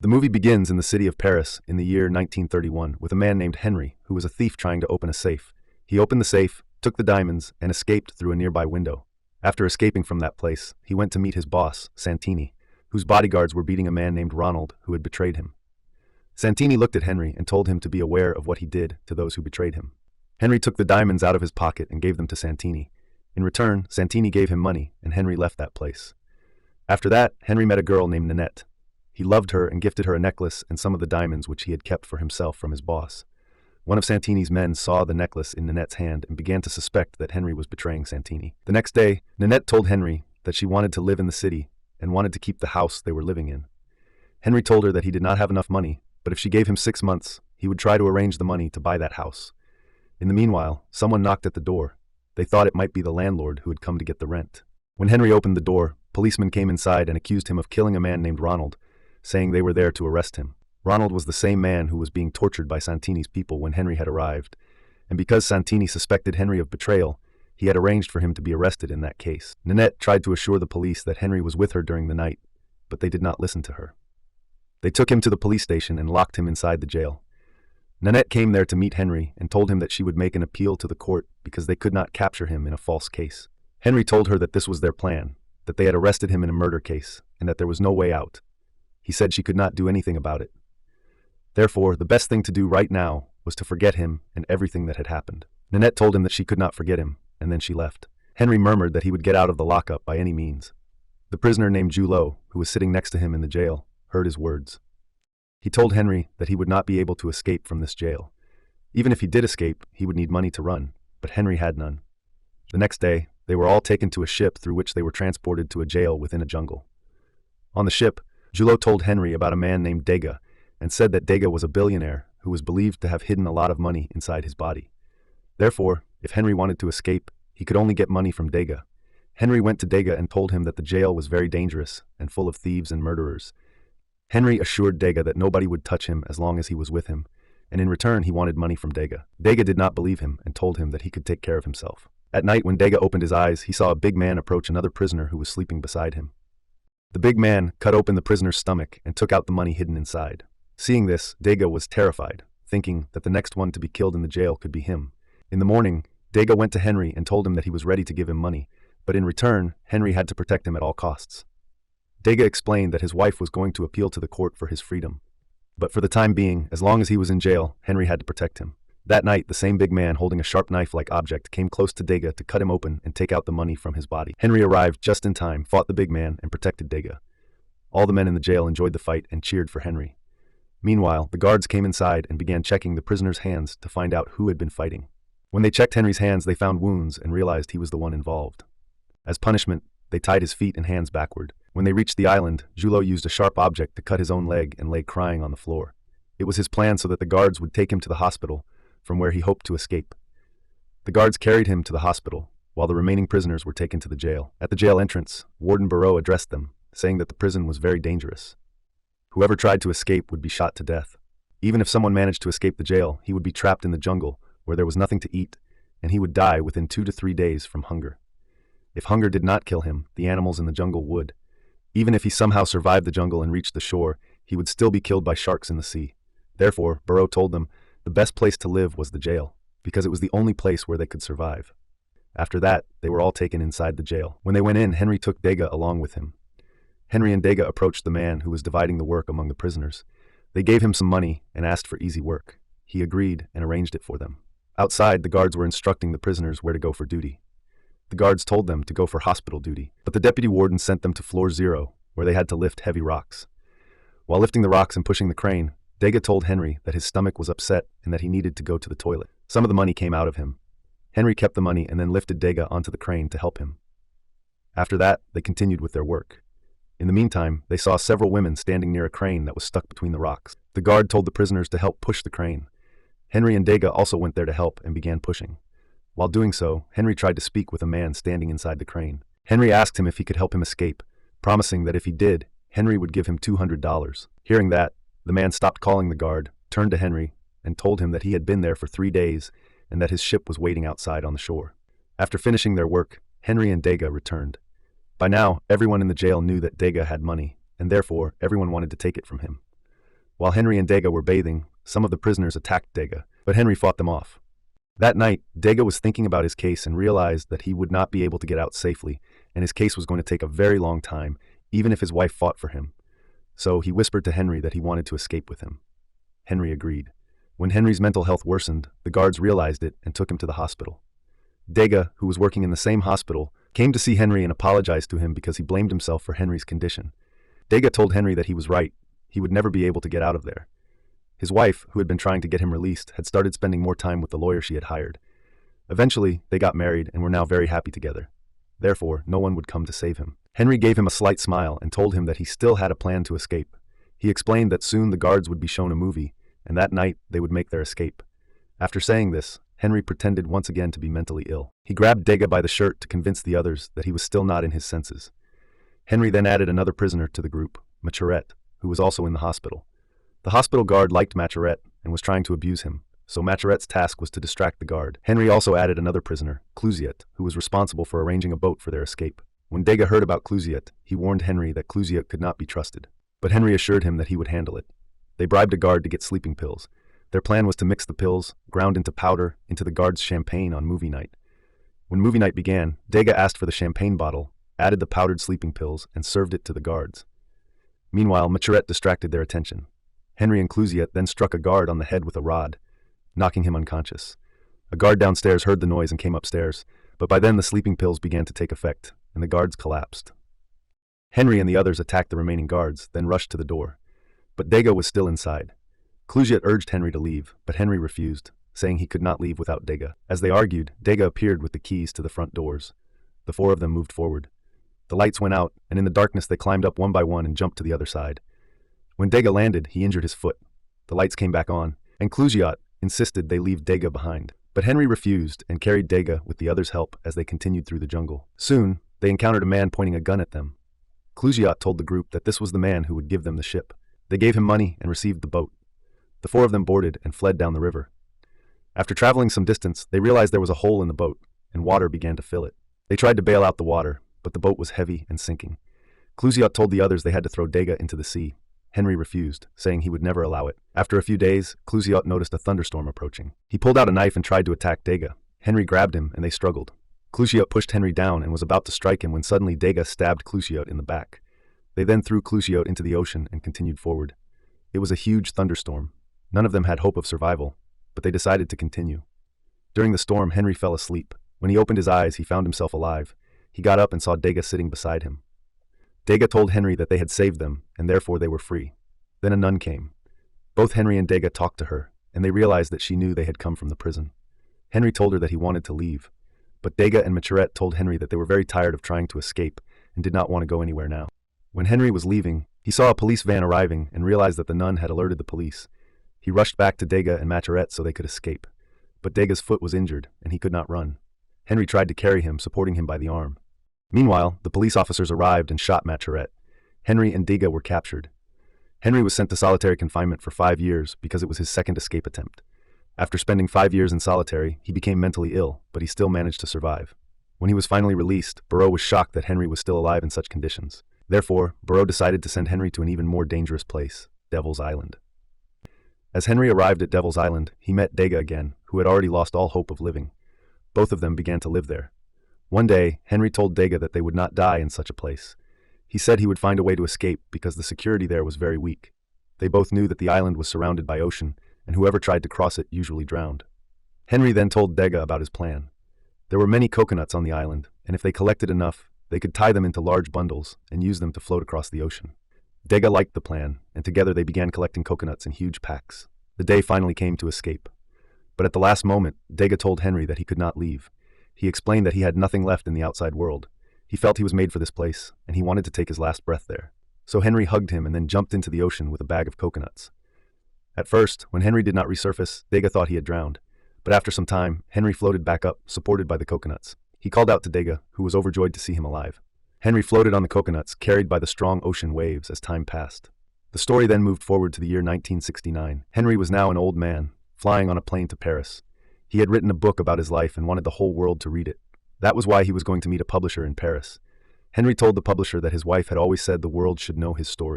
The movie begins in the city of Paris in the year 1931 with a man named Henri who was a thief trying to open a safe. He opened the safe, took the diamonds, and escaped through a nearby window. After escaping from that place, he went to meet his boss, Santini, whose bodyguards were beating a man named Ronald who had betrayed him. Santini looked at Henri and told him to be aware of what he did to those who betrayed him. Henri took the diamonds out of his pocket and gave them to Santini. In return, Santini gave him money, and Henri left that place. After that, Henri met a girl named Nanette. He loved her and gifted her a necklace and some of the diamonds which he had kept for himself from his boss. One of Santini's men saw the necklace in Nanette's hand and began to suspect that Henri was betraying Santini. The next day, Nanette told Henri that she wanted to live in the city and wanted to keep the house they were living in. Henri told her that he did not have enough money, but if she gave him 6 months, he would try to arrange the money to buy that house. In the meanwhile, someone knocked at the door. They thought it might be the landlord who had come to get the rent. When Henri opened the door, policemen came inside and accused him of killing a man named Ronald, saying they were there to arrest him. Ronald was the same man who was being tortured by Santini's people when Henri had arrived, and because Santini suspected Henri of betrayal, he had arranged for him to be arrested in that case. Nanette tried to assure the police that Henri was with her during the night, but they did not listen to her. They took him to the police station and locked him inside the jail. Nanette came there to meet Henri and told him that she would make an appeal to the court because they could not capture him in a false case. Henri told her that this was their plan, that they had arrested him in a murder case, and that there was no way out. He said she could not do anything about it. Therefore, the best thing to do right now was to forget him and everything that had happened. Nanette told him that she could not forget him, and then she left. Henri murmured that he would get out of the lockup by any means. The prisoner named Julot, who was sitting next to him in the jail, heard his words. He told Henri that he would not be able to escape from this jail. Even if he did escape, he would need money to run, but Henri had none. The next day, they were all taken to a ship through which they were transported to a jail within a jungle. On the ship, Julot told Henri about a man named Dega and said that Dega was a billionaire who was believed to have hidden a lot of money inside his body. Therefore, if Henri wanted to escape, he could only get money from Dega. Henri went to Dega and told him that the jail was very dangerous and full of thieves and murderers. Henri assured Dega that nobody would touch him as long as he was with him, and in return he wanted money from Dega. Dega did not believe him and told him that he could take care of himself. At night, when Dega opened his eyes, he saw a big man approach another prisoner who was sleeping beside him. The big man cut open the prisoner's stomach and took out the money hidden inside. Seeing this, Dega was terrified, thinking that the next one to be killed in the jail could be him. In the morning, Dega went to Henri and told him that he was ready to give him money, but in return, Henri had to protect him at all costs. Dega explained that his wife was going to appeal to the court for his freedom. But for the time being, as long as he was in jail, Henri had to protect him. That night, the same big man holding a sharp knife-like object came close to Dega to cut him open and take out the money from his body. Henri arrived just in time, fought the big man, and protected Dega. All the men in the jail enjoyed the fight and cheered for Henri. Meanwhile, the guards came inside and began checking the prisoner's hands to find out who had been fighting. When they checked Henri's hands, they found wounds and realized he was the one involved. As punishment, they tied his feet and hands backward. When they reached the island, Julot used a sharp object to cut his own leg and lay crying on the floor. It was his plan so that the guards would take him to the hospital, from where he hoped to escape. The guards carried him to the hospital, while the remaining prisoners were taken to the jail. At the jail entrance, Warden Barreau addressed them, saying that the prison was very dangerous. Whoever tried to escape would be shot to death. Even if someone managed to escape the jail, he would be trapped in the jungle, where there was nothing to eat, and he would die within 2 to 3 days from hunger. If hunger did not kill him, the animals in the jungle would. Even if he somehow survived the jungle and reached the shore, he would still be killed by sharks in the sea. Therefore, Barreau told them the best place to live was the jail, because it was the only place where they could survive. After that, they were all taken inside the jail. When they went in, Henri took Dega along with him. Henri and Dega approached the man who was dividing the work among the prisoners. They gave him some money and asked for easy work. He agreed and arranged it for them. Outside, the guards were instructing the prisoners where to go for duty. The guards told them to go for hospital duty, but the deputy warden sent them to floor 0, where they had to lift heavy rocks. While lifting the rocks and pushing the crane, Dega told Henri that his stomach was upset and that he needed to go to the toilet. Some of the money came out of him. Henri kept the money and then lifted Dega onto the crane to help him. After that, they continued with their work. In the meantime, they saw several women standing near a crane that was stuck between the rocks. The guard told the prisoners to help push the crane. Henri and Dega also went there to help and began pushing. While doing so, Henri tried to speak with a man standing inside the crane. Henri asked him if he could help him escape, promising that if he did, Henri would give him $200. Hearing that, the man stopped calling the guard, turned to Henri, and told him that he had been there for 3 days and that his ship was waiting outside on the shore. After finishing their work, Henri and Dega returned. By now, everyone in the jail knew that Dega had money, and therefore everyone wanted to take it from him. While Henri and Dega were bathing, some of the prisoners attacked Dega, but Henri fought them off. That night, Dega was thinking about his case and realized that he would not be able to get out safely, and his case was going to take a very long time, even if his wife fought for him. So he whispered to Henri that he wanted to escape with him. Henri agreed. When Henri's mental health worsened, the guards realized it and took him to the hospital. Dega, who was working in the same hospital, came to see Henri and apologized to him because he blamed himself for Henri's condition. Dega told Henri that he was right. He would never be able to get out of there. His wife, who had been trying to get him released, had started spending more time with the lawyer she had hired. Eventually, they got married and were now very happy together. Therefore, no one would come to save him. Henri gave him a slight smile and told him that he still had a plan to escape. He explained that soon the guards would be shown a movie, and that night they would make their escape. After saying this, Henri pretended once again to be mentally ill. He grabbed Dega by the shirt to convince the others that he was still not in his senses. Henri then added another prisoner to the group, Charriere, who was also in the hospital. The hospital guard liked Charriere and was trying to abuse him, so Charriere's task was to distract the guard. Henri also added another prisoner, Clousiot, who was responsible for arranging a boat for their escape. When Dega heard about Clousiot, he warned Henri that Clousiot could not be trusted, but Henri assured him that he would handle it. They bribed a guard to get sleeping pills. Their plan was to mix the pills, ground into powder, into the guard's champagne on movie night. When movie night began, Dega asked for the champagne bottle, added the powdered sleeping pills, and served it to the guards. Meanwhile, Charriere distracted their attention. Henri and Clousiot then struck a guard on the head with a rod, knocking him unconscious. A guard downstairs heard the noise and came upstairs, but by then the sleeping pills began to take effect, and the guards collapsed. Henri and the others attacked the remaining guards, then rushed to the door. But Dega was still inside. Clousiot urged Henri to leave, but Henri refused, saying he could not leave without Dega. As they argued, Dega appeared with the keys to the front doors. The four of them moved forward. The lights went out, and in the darkness they climbed up one by one and jumped to the other side. When Dega landed, he injured his foot. The lights came back on, and Clousiot insisted they leave Dega behind. But Henri refused and carried Dega with the others' help as they continued through the jungle. Soon, they encountered a man pointing a gun at them. Clousiot told the group that this was the man who would give them the ship. They gave him money and received the boat. The four of them boarded and fled down the river. After traveling some distance, they realized there was a hole in the boat, and water began to fill it. They tried to bail out the water, but the boat was heavy and sinking. Clousiot told the others they had to throw Dega into the sea. Henri refused, saying he would never allow it. After a few days, Clousiot noticed a thunderstorm approaching. He pulled out a knife and tried to attack Dega. Henri grabbed him, and they struggled. Clousiot pushed Henri down and was about to strike him when suddenly Dega stabbed Clousiot in the back. They then threw Clousiot into the ocean and continued forward. It was a huge thunderstorm. None of them had hope of survival, but they decided to continue. During the storm, Henri fell asleep. When he opened his eyes, he found himself alive. He got up and saw Dega sitting beside him. Dega told Henri that they had saved them, and therefore they were free. Then a nun came. Both Henri and Dega talked to her, and they realized that she knew they had come from the prison. Henri told her that he wanted to leave, but Dega and Charriere told Henri that they were very tired of trying to escape and did not want to go anywhere now. When Henri was leaving, he saw a police van arriving and realized that the nun had alerted the police. He rushed back to Dega and Charriere so they could escape, but Dega's foot was injured and he could not run. Henri tried to carry him, supporting him by the arm. Meanwhile, the police officers arrived and shot Charriere. Henri and Dega were captured. Henri was sent to solitary confinement for 5 years because it was his second escape attempt. After spending 5 years in solitary, he became mentally ill, but he still managed to survive. When he was finally released, Barreau was shocked that Henri was still alive in such conditions. Therefore, Barreau decided to send Henri to an even more dangerous place, Devil's Island. As Henri arrived at Devil's Island, he met Dega again, who had already lost all hope of living. Both of them began to live there. One day, Henri told Dega that they would not die in such a place. He said he would find a way to escape because the security there was very weak. They both knew that the island was surrounded by ocean, and whoever tried to cross it usually drowned. Henri then told Dega about his plan. There were many coconuts on the island, and if they collected enough, they could tie them into large bundles and use them to float across the ocean. Dega liked the plan, and together they began collecting coconuts in huge packs. The day finally came to escape. But at the last moment, Dega told Henri that he could not leave. He explained that he had nothing left in the outside world. He felt he was made for this place, and he wanted to take his last breath there. So Henri hugged him and then jumped into the ocean with a bag of coconuts. At first, when Henri did not resurface, Dega thought he had drowned. But after some time, Henri floated back up, supported by the coconuts. He called out to Dega, who was overjoyed to see him alive. Henri floated on the coconuts, carried by the strong ocean waves as time passed. The story then moved forward to the year 1969. Henri was now an old man, flying on a plane to Paris. He had written a book about his life and wanted the whole world to read it. That was why he was going to meet a publisher in Paris. Henri told the publisher that his wife had always said the world should know his story.